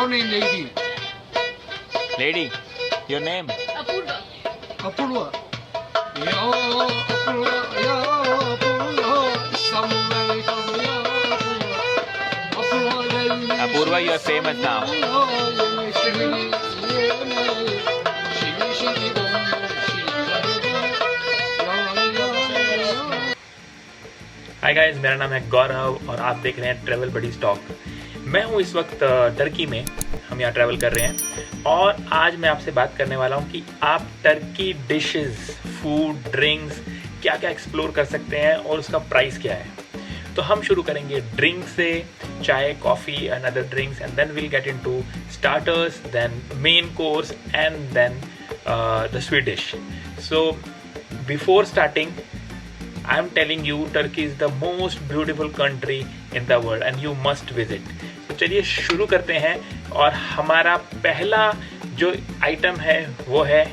Your name, lady. Lady, your name? Apurva. Apurva. Ya Apurva, ya Apurva. Somewhere come ya Apurva. Apurva, Apurva, you are famous now. Hi guys, मेरा नाम है गौरव और आप देख रहे हैं ट्रैवल बडी stock. मैं हूं इस वक्त टर्की में, हम यहाँ ट्रैवल कर रहे हैं और आज मैं आपसे बात करने वाला हूं कि आप टर्की डिशेस, फूड, ड्रिंक्स क्या क्या एक्सप्लोर कर सकते हैं और उसका प्राइस क्या है। तो हम शुरू करेंगे ड्रिंक से, चाय, coffee and other drinks, and then will get into starters, then main course and then the sweet dish. So before starting I am telling you, Turkey is the most beautiful country in the world and you must visit. तो चलिए शुरू करते हैं और हमारा पहला जो item है वो है,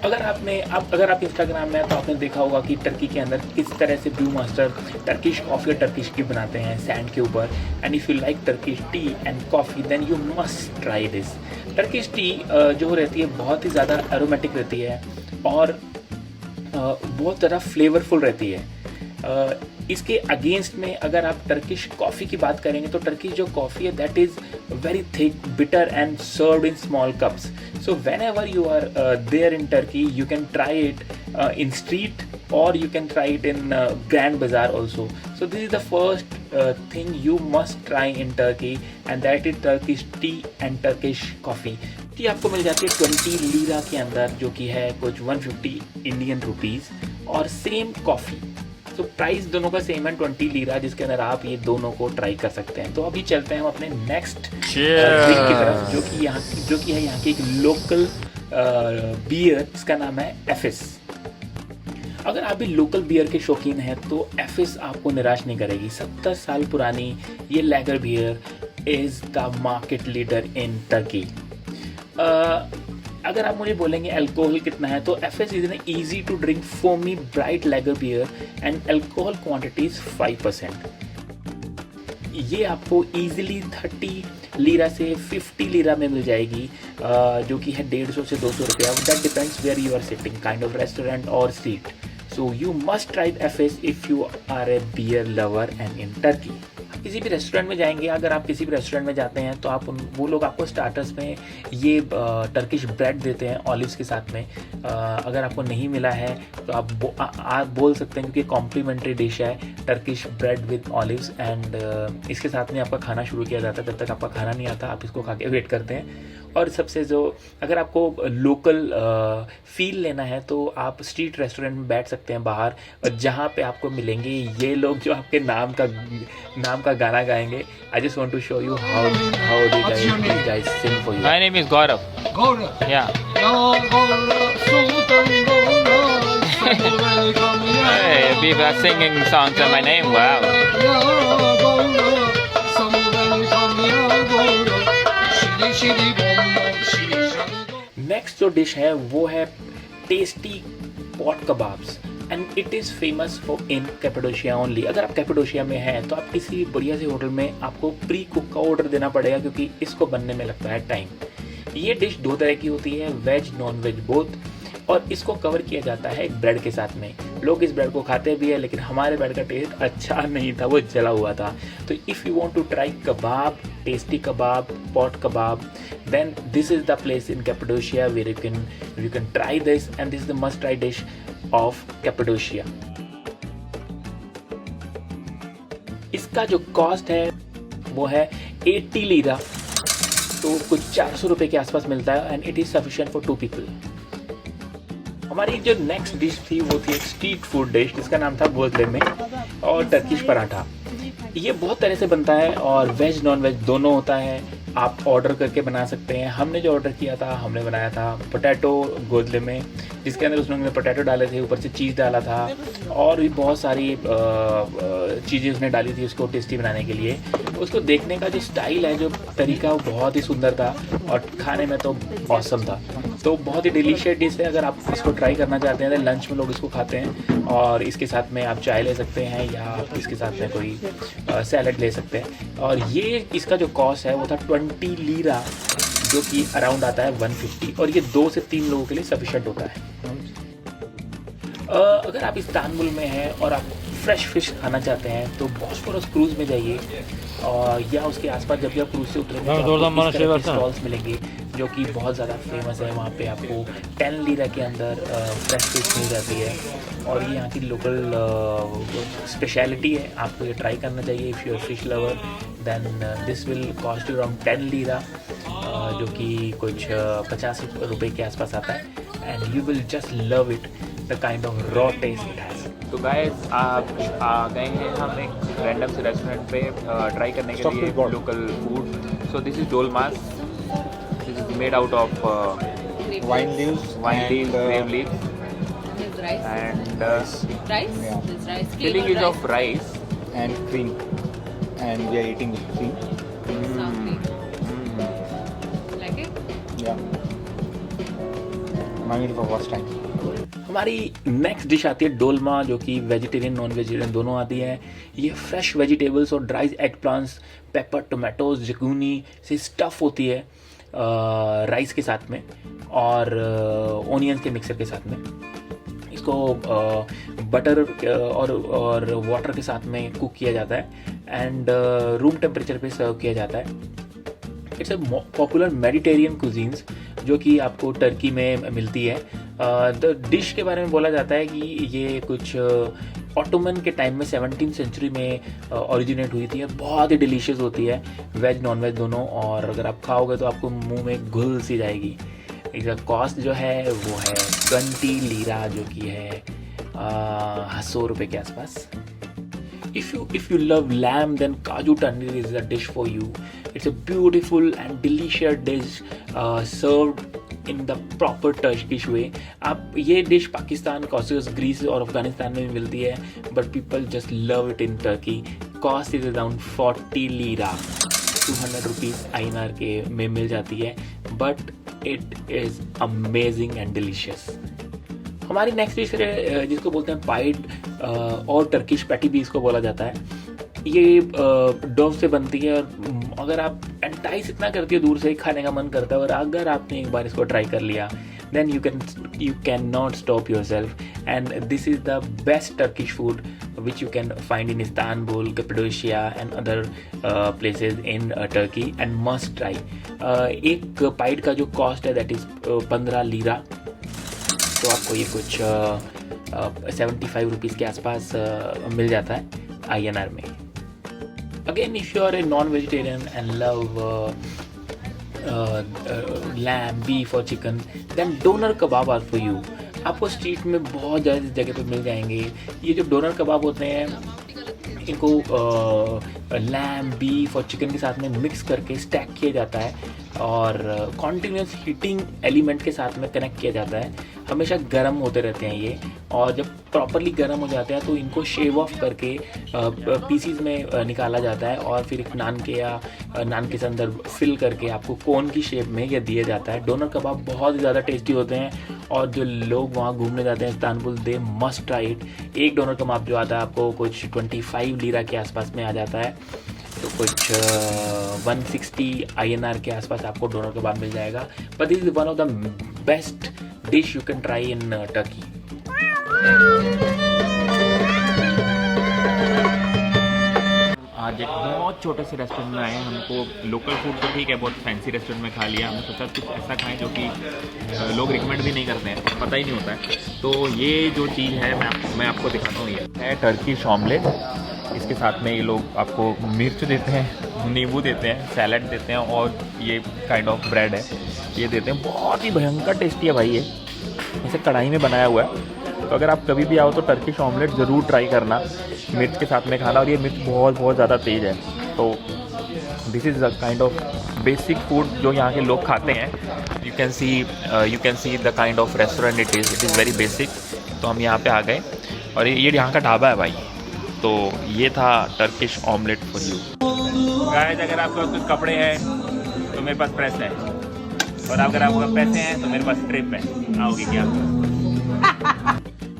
अगर आप इंस्टाग्राम में तो आपने देखा होगा कि टर्की के अंदर किस तरह से ब्रू मास्टर टर्किश कॉफ़ी और टर्किश टी बनाते हैं सैंड के ऊपर। And if you like Turkish tea and coffee then you must try this. Turkish tea जो रहती है बहुत ही ज़्यादा एरोमेटिक रहती है और बहुत ज़्यादा फ्लेवरफुल रहती है। इसके अगेंस्ट में अगर आप टर्किश कॉफ़ी की बात करेंगे तो टर्किश जो कॉफ़ी है that is very thick, bitter and served in small cups. So whenever you are there in Turkey you can try it in street or you can try it in Grand Bazaar also. So this is the first thing you must try in Turkey, and that is Turkish tea and Turkish coffee. T आपको मिल जाती है 20 lira के अंदर, जो कि है कुछ 150 Indian rupees, और सेम कॉफ़ी। तो प्राइस दोनों का सेम है 20 लीरा, जिसके अंदर आप ये दोनों को ट्राई कर सकते हैं। तो अभी चलते हैं हम अपने नेक्स्ट ड्रिंक की तरफ, जो कि है यहाँ की एक लोकल बियर, जिसका नाम है एफिस। अगर आप भी लोकल बियर के शौकीन हैं तो एफिस आपको निराश नहीं करेगी। 70 साल पुरानी ये lager beer is the market leader in Turkey. अगर आप मुझे बोलेंगे अल्कोहल कितना है, तो Efes is an easy to drink foamy bright lager beer and alcohol quantity is 5%। ये आपको ईजिली 30 लीरा से 50 लीरा में मिल जाएगी, जो कि है 150 से 200 रुपया। That depends where you are sitting, kind of restaurant और street. So you must try Efes if you are a beer lover and in Turkey. किसी भी रेस्टोरेंट में जाएंगे, अगर आप किसी भी रेस्टोरेंट में जाते हैं तो आप वो लोग आपको स्टार्टर्स में ये टर्किश ब्रेड देते हैं ऑलिव्स के साथ में। अगर आपको नहीं मिला है तो आप बोल सकते हैं, क्योंकि कॉम्प्लीमेंट्री डिश है Turkish bread with olives, and इसके साथ में आपका खाना शुरू किया जाता है। जब तक आपका खाना नहीं आता आप इसको खा के वेट करते हैं। और सबसे जो अगर आपको लोकल फील लेना है तो आप स्ट्रीट रेस्टोरेंट में बैठ सकते हैं बाहर, जहाँ पे आपको मिलेंगे ये लोग जो आपके नाम का गाना गाएंगे। I just want to show you how the guys sing for you. My name is Gaurav. Gaurav. Yeah. Ya Gaurav, Sultan Gaurav. Somewhere come ya Hey, people are singing songs in my name. Wow. Ya Gaurav, somewhere come ya Gaurav. Shiri shiri bom bom, shiri shiri bom. Next जो dish है वो है tasty pot kebabs, and it is famous for in Cappadocia only. अगर आप कैपेडोशिया में हैं तो आप किसी बढ़िया से होटल में आपको प्री कुक का ऑर्डर देना पड़ेगा, क्योंकि इसको बनने में लगता है टाइम। ये डिश 2 तरह की होती है, वेज नॉन वेज बोथ, और इसको कवर किया जाता है एक ब्रेड के साथ में। लोग इस ब्रेड को खाते भी है, लेकिन हमारे ब्रेड का टेस्ट अच्छा नहीं था, वो जला हुआ था। तो if you want to try kebab, tasty kebab, pot kebab, then this is the place in Cappadocia where you can try this, and this is the must try dish of Cappadocia. इसका जो cost है वो है 80 lira, तो कुछ 400 रुपये के आसपास मिलता है, and it is sufficient for 2 people. हमारी जो नेक्स्ट डिश थी वो थी एक स्ट्रीट फूड डिश, जिसका नाम था गोदले में, और टर्किश पराठा। ये बहुत तरह से बनता है और वेज नॉन वेज दोनों होता है। आप ऑर्डर करके बना सकते हैं। हमने जो ऑर्डर किया था, हमने बनाया था पोटैटो गोदले में, जिसके अंदर उसने पोटैटो डाले थे, ऊपर से चीज़ डाला था और भी बहुत सारी चीज़ें उसने डाली थी उसको टेस्टी बनाने के लिए। उसको देखने का जो स्टाइल है, जो तरीका, वो बहुत ही सुंदर था और खाने में तो ऑसम था। तो बहुत ही डिलीशियस डिश है। अगर आप इसको ट्राई करना चाहते हैं तो लंच में लोग इसको खाते हैं और इसके साथ में आप चाय ले सकते हैं या आप इसके साथ में कोई सैलड ले सकते हैं। और ये इसका जो कॉस्ट है वो था 20 लीरा, जो कि अराउंड आता है 150, और ये 2 से 3 लोगों के लिए सफिशेंट होता है। अगर आप इस्तांबुल में हैं और आप फ्रेश फिश खाना चाहते हैं तो बॉस्फोरस क्रूज़ में जाइए और या उसके आसपास जब भी आप क्रूज़ से उतरेंगे तो आपको इस तरह के स्टॉल्स मिलेंगे जो कि बहुत ज़्यादा फेमस है। वहाँ पे आपको 10 लीरा के अंदर फ्रेश फिश मिल जाती है और ये यहाँ की लोकल स्पेशलिटी है। आपको ये ट्राई करना चाहिए। If you are fish lover then this will cost you around 10 lira, जो कि कुछ 50 रुपये के आसपास आता है। And you will just love it, the kind of raw taste it has. तो गाइस आप आ गए हैं हम एक रैंडम से रेस्टोरेंट पे ट्राई करने के लिए local food. So this is dolmas, this is made out of wine leaves, grape leaves, Rice. and Rice? Yeah. This rice. filling Cream is or of rice. and cream, and we are eating with cream. Some cream. Like it? Yeah. Mine for first time. हमारी next dish आती है डोलमा, जो कि vegetarian non vegetarian दोनों आती है। ये fresh vegetables और dried egg plants, pepper, tomatoes, zucchini से स्टफ़ होती है राइस के साथ में और ओनियंस के मिक्सर के साथ में। इसको बटर और वाटर के साथ में कुक किया जाता है एंड रूम टेम्परेचर पे सर्व किया जाता है। It's a popular Mediterranean cuisines जो कि आपको टर्की में मिलती है। द डिश के बारे में बोला जाता है कि ये कुछ ऑटोमन के टाइम में 17th सेंचुरी में ओरिजिनेट हुई थी। बहुत ही डिलीशियस होती है, वेज नॉन वेज दोनों, और अगर आप खाओगे तो आपको मुंह में घुल सी जाएगी। इसका कॉस्ट जो है वो है 20 लीरा, जो कि है 100 रुपये के आसपास। If you love lamb, then Kaju Tandoori is a dish for you. It's a beautiful and delicious dish served in the proper Turkish way. आप ये डिश पाकिस्तान, कॉसस, ग्रीस और अफगानिस्तान में भी मिलती है, but people just love it in Turkey. Cost is around 40 lira, 200 rupees INR के में मिल जाती है, but it is amazing and delicious. हमारी नेक्स्ट डिश है जिसको बोलते हैं पाइड और टर्किश पैटी भी इसको बोला जाता है। ये डोव से बनती है और अगर आप एंटाइस इतना करती है दूर से ही खाने का मन करता है, और अगर आपने एक बार इसको ट्राई कर लिया then you cannot stop yourself, and this is the best Turkish food which you can find in Istanbul, Cappadocia and other places in Turkey, and must try. एक पाइड का जो कॉस्ट है that is 15 लीरा, तो आपको ये कुछ 75 rupees के आसपास मिल जाता है INR में। Again, if you are a non-vegetarian and love lamb, beef और chicken, then doner kebab are for you. आपको स्ट्रीट में बहुत ज़्यादा जगह पे मिल जाएंगे। ये जो डोनर कबाब होते हैं इनको लैम, बीफ और चिकन के साथ में मिक्स करके स्टैक किया जाता है और कॉन्टीन्यूस हीटिंग एलिमेंट के साथ में कनेक्ट किया जाता है। हमेशा गर्म होते रहते हैं ये, और जब प्रॉपरली गर्म हो जाते हैं तो इनको शेव ऑफ करके पीसीज में निकाला जाता है और फिर एक नान के अंदर फिल करके आपको कोन की शेप में ये दिया जाता है। डोनर कबाब बहुत ज़्यादा टेस्टी होते हैं और जो लोग वहाँ घूमने जाते हैं Istanbul, they must try it. एक डोनर कबाब जो आता है आपको कुछ 25 लीरा के आसपास में आ जाता है, तो कुछ 160 INR के आसपास आपको डोनर कबाब मिल जाएगा। But this is one of the best dish you can try in Turkey. आज एक बहुत छोटे से रेस्टोरेंट में आए हैं। हमको लोकल फूड तो ठीक है, बहुत फैंसी रेस्टोरेंट में खा लिया, हमने सोचा कुछ ऐसा खाएं जो कि लोग रिकमेंड भी नहीं करते हैं, पता ही नहीं होता है। तो ये जो चीज़ है मैं आपको दिखाता हूँ। ये है टर्किश ऑमलेट। इसके साथ में ये लोग आपको मिर्च देते हैं, नींबू देते हैं, सैलड देते हैं और ये काइंड ऑफ ब्रेड है ये देते हैं। बहुत ही भयंकर टेस्टी है भाई ये, इसे कढ़ाई में बनाया हुआ है। तो अगर आप कभी भी आओ तो टर्किश ऑमलेट ज़रूर ट्राई करना, मिर्च के साथ में खाना। और ये मिर्च बहुत ज़्यादा तेज़ है, तो this is a kind of basic food जो यहाँ के लोग खाते हैं. You can see the kind of restaurant it is very basic. तो हम यहाँ पे आ गए और ये यहाँ का ढाबा है भाई. तो ये था Turkish omelette for you guys. अगर आपके पास कुछ कपड़े हैं तो मेरे पास प्रेस है, और अगर आपके पास पैसे हैं तो मेरे पास ट्रिप है. आओगे क्या?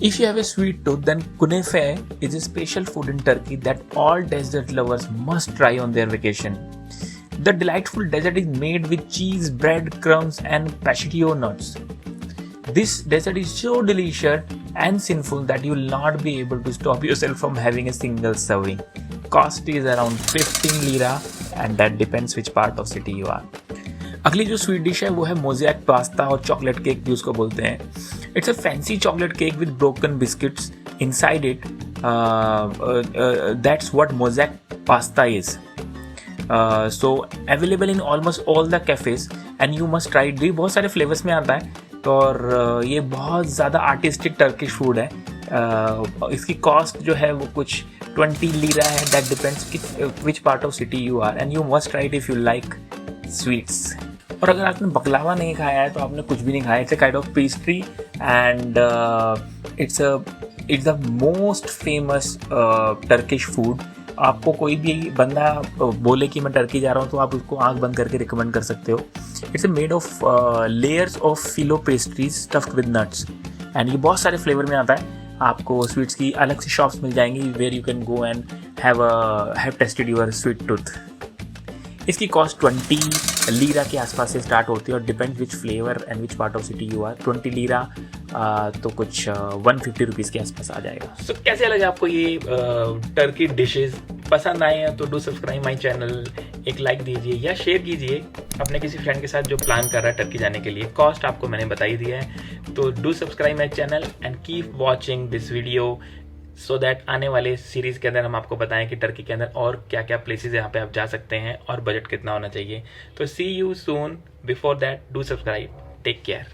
If you have a sweet tooth, then kunefe is a special food in Turkey that all dessert lovers must try on their vacation. The delightful dessert is made with cheese, bread, crumbs, and pistachio nuts. This dessert is so delicious and sinful that you will not be able to stop yourself from having a single serving. Cost is around 15 lira, and that depends which part of city you are. अगली जो sweet dish है वो है mosaic pasta और chocolate cake भी उसको बोलते हैं. It's a fancy chocolate cake with broken biscuits inside it. That's what mosaic pasta is. So available in almost all the cafes and you must try it. बहुत सारे flavours में आता है और ये बहुत ज़्यादा आर्टिस्टिक टर्किश फूड है. इसकी कॉस्ट जो है वो कुछ 20 लीरा है. That depends which part of city you are, and you must try it if you like sweets. और अगर आपने बकलावा नहीं खाया है तो आपने कुछ भी नहीं खाया. It's a kind of pastry and it's the most famous Turkish food. आपको कोई भी बंदा बोले कि मैं टर्की जा रहा हूँ तो आप उसको आंख बंद करके रिकमेंड कर सकते हो. It's made of layers of filo pastries stuffed with nuts, and ये बहुत सारे फ्लेवर में आता है. आपको स्वीट्स की अलग से शॉप्स मिल जाएंगी where you can go and have tested your sweet tooth. इसकी कॉस्ट 20 लीरा के आसपास से स्टार्ट होती है और depends which flavour and which part of city you are. 20 lira तो कुछ 150 रुपीज़ के आसपास आ जाएगा. सो कैसे लगे आपको ये टर्की डिशेस? पसंद आए हैं तो डू सब्सक्राइब माई चैनल. एक लाइक दीजिए या शेयर कीजिए अपने किसी फ्रेंड के साथ जो प्लान कर रहा है टर्की जाने के लिए. कॉस्ट आपको मैंने बताई दिया है. तो do subscribe my channel and keep watching this video so that आने वाले सीरीज़ के अंदर हम आपको बताएं कि टर्की के अंदर और क्या क्या प्लेसेस यहाँ पे आप जा सकते हैं और बजट कितना होना चाहिए. तो see you soon. Before that do subscribe. Take care.